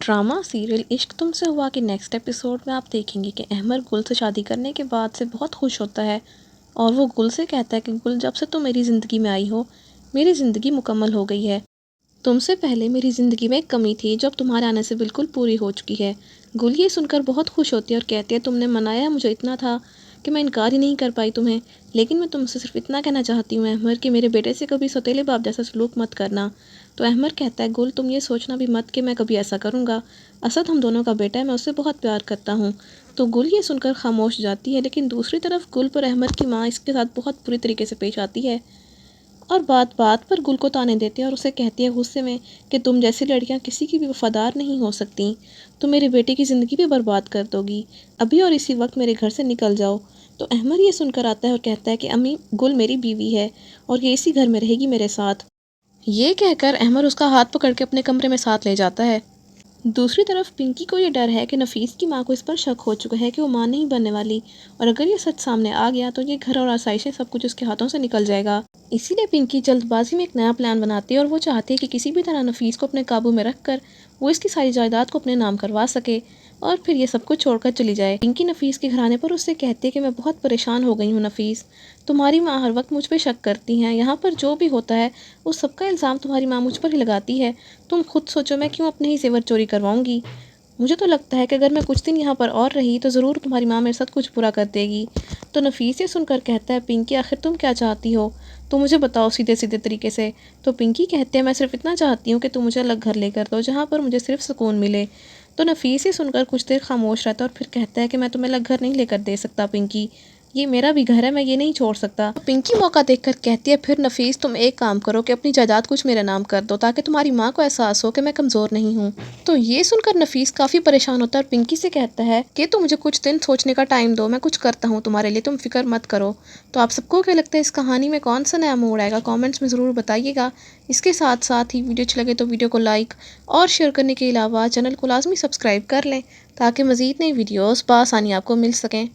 Drama serial इश्क तुमसे हुआ के नेक्स्ट एपिसोड में आप देखेंगे कि अहमर गुल से शादी करने के बाद से बहुत खुश होता है और वो गुल से कहता है कि गुल, जब से तुम मेरी ज़िंदगी में आई हो मेरी ज़िंदगी मुकम्मल हो गई है। तुमसे पहले मेरी ज़िंदगी में एक कमी थी जो अब तुम्हारे आने से बिल्कुल पूरी हो चुकी है। गुल ये सुनकर बहुत खुश होती है और कहती है, तुमने मनाया मुझे इतना था कि मैं इनकार ही नहीं कर पाई तुम्हें, लेकिन मैं तुमसे सिर्फ इतना कहना चाहती हूँ अहमर कि मेरे बेटे से कभी सौतेले बाप जैसा सलूक मत करना। तो अहमर कहता है, गुल तुम ये सोचना भी मत कि मैं कभी ऐसा करूँगा। असद हम दोनों का बेटा है, मैं उससे बहुत प्यार करता हूँ। तो गुल ये सुनकर खामोश जाती है, लेकिन दूसरी तरफ गुल पर अहमर की माँ इसके साथ बहुत बुरी तरीके से पेश आती है और बात बात पर गुल को ताने देती है और उसे कहती है गुस्से में कि तुम जैसी लड़कियां किसी की भी वफादार नहीं हो सकती, तुम मेरे बेटे की ज़िंदगी भी बर्बाद कर दोगी, अभी और इसी वक्त मेरे घर से निकल जाओ। तो अहमर ये सुनकर आता है और कहता है कि अम्मी, गुल मेरी बीवी है और ये इसी घर में रहेगी मेरे साथ। ये कहकर अहमर उसका हाथ पकड़ के अपने कमरे में साथ ले जाता है। दूसरी तरफ पिंकी को ये डर है कि नफीस की माँ को इस पर शक हो चुका है कि वो माँ नहीं बनने वाली, और अगर ये सच सामने आ गया तो ये घर और आसाइशें सब कुछ उसके हाथों से निकल जाएगा। इसीलिए पिंकी जल्दबाजी में एक नया प्लान बनाती है और वो चाहती है कि किसी भी तरह नफीस को अपने काबू में रखकर वो इसकी सारी जायदाद को अपने नाम करवा सके और फिर ये सब कुछ छोड़कर चली जाए। पिंकी नफीस के घर आने पर उससे कहती है कि मैं बहुत परेशान हो गई हूँ नफीस, तुम्हारी माँ हर वक्त मुझ पर शक करती हैं, यहाँ पर जो भी होता है उस सबका इल्ज़ाम तुम्हारी माँ मुझ पर ही लगाती है। तुम खुद सोचो, मैं क्यों अपने ही जेवर चोरी करवाऊंगी। मुझे तो लगता है कि अगर मैं कुछ दिन यहाँ पर और रही तो ज़रूर तुम्हारी माँ मेरे साथ कुछ बुरा कर देगी। तो नफीस ये सुनकर कहता है, पिंकी आखिर तुम क्या चाहती हो, तो मुझे बताओ सीधे सीधे तरीके से। तो पिंकी कहते हैं, मैं सिर्फ इतना चाहती हूँ कि तुम मुझे अलग घर लेकर दो जहाँ पर मुझे सिर्फ सुकून मिले। तो नफीस ये सुनकर कुछ देर खामोश रहता है और फिर कहता है कि मैं तुम्हें अलग घर नहीं लेकर दे सकता पिंकी, ये मेरा भी घर है, मैं ये नहीं छोड़ सकता। तो पिंकी मौका देखकर कहती है, फिर नफीस तुम एक काम करो कि अपनी जायदाद कुछ मेरे नाम कर दो ताकि तुम्हारी माँ को एहसास हो कि मैं कमज़ोर नहीं हूँ। तो ये सुनकर नफीस काफ़ी परेशान होता है और पिंकी से कहता है कि तुम मुझे कुछ दिन सोचने का टाइम दो, मैं कुछ करता हूँ तुम्हारे लिए, तुम फिक्र मत करो। तो आप सबको क्या लगता है इस कहानी में कौन सा नया मोड़ आएगा, कॉमेंट्स में ज़रूर बताइएगा। इसके साथ साथ ही वीडियो अच्छी लगे तो वीडियो को लाइक और शेयर करने के अलावा चैनल को लाजमी सब्सक्राइब कर लें ताकि मज़ीद नई वीडियोज़ बआसानी आपको मिल सकें।